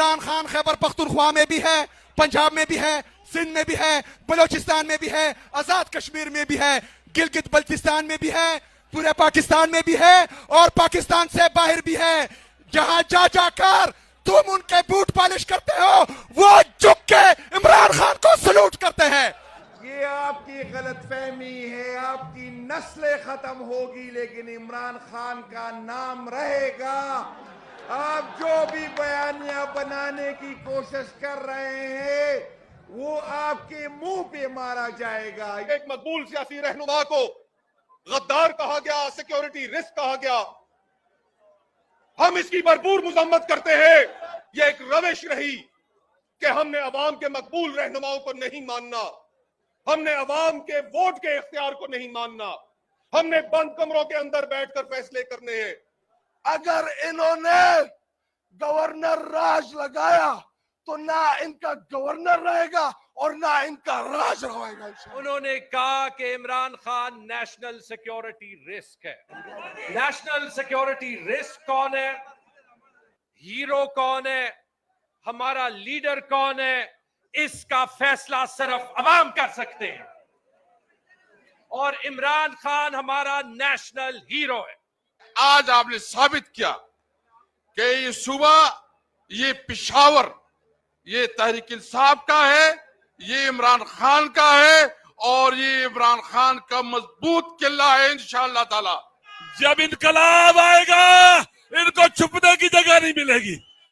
عمران خان خیبر پختونخوا میں بھی ہے، پنجاب میں بھی ہے، سندھ میں بھی ہے، بلوچستان میں بھی ہے، آزاد کشمیر میں بھی ہے، گلگت بلتستان میں بھی ہے، پورے پاکستان میں بھی ہے، اور پاکستان سے باہر بھی ہے. جہاں جا جا کر تم ان کے بوٹ پالش کرتے ہو، وہ جھک کے عمران خان کو سلوٹ کرتے ہیں. یہ آپ کی غلط فہمی ہے. آپ کی نسل ختم ہوگی لیکن عمران خان کا نام رہے گا. آپ جو بھی بیانیہ بنانے کی کوشش کر رہے ہیں وہ آپ کے منہ پہ مارا جائے گا. ایک مقبول سیاسی رہنما کو غدار کہا گیا، سیکیورٹی رسک کہا گیا. ہم اس کی بھرپور مذمت کرتے ہیں. یہ ایک روش رہی کہ ہم نے عوام کے مقبول رہنماؤں کو نہیں ماننا، ہم نے عوام کے ووٹ کے اختیار کو نہیں ماننا، ہم نے بند کمروں کے اندر بیٹھ کر فیصلے کرنے ہیں. اگر انہوں نے گورنر راج لگایا تو نہ ان کا گورنر رہے گا اور نہ ان کا راج رہے گا. انہوں نے کہا کہ Imran Khan national security risk ہے. نیشنل سیکیورٹی رسک کون ہے؟ ہیرو کون ہے؟ ہمارا لیڈر کون ہے؟ اس کا فیصلہ صرف عوام کر سکتے ہیں، اور عمران خان ہمارا نیشنل ہیرو ہے. آج آپ نے ثابت کیا کہ یہ صوبہ، یہ پشاور، یہ تحریک انصاف کا ہے، یہ عمران خان کا ہے، اور یہ عمران خان کا مضبوط قلعہ ہے انشاءاللہ تعالی. جب انقلاب آئے گا ان کو چھپنے کی جگہ نہیں ملے گی.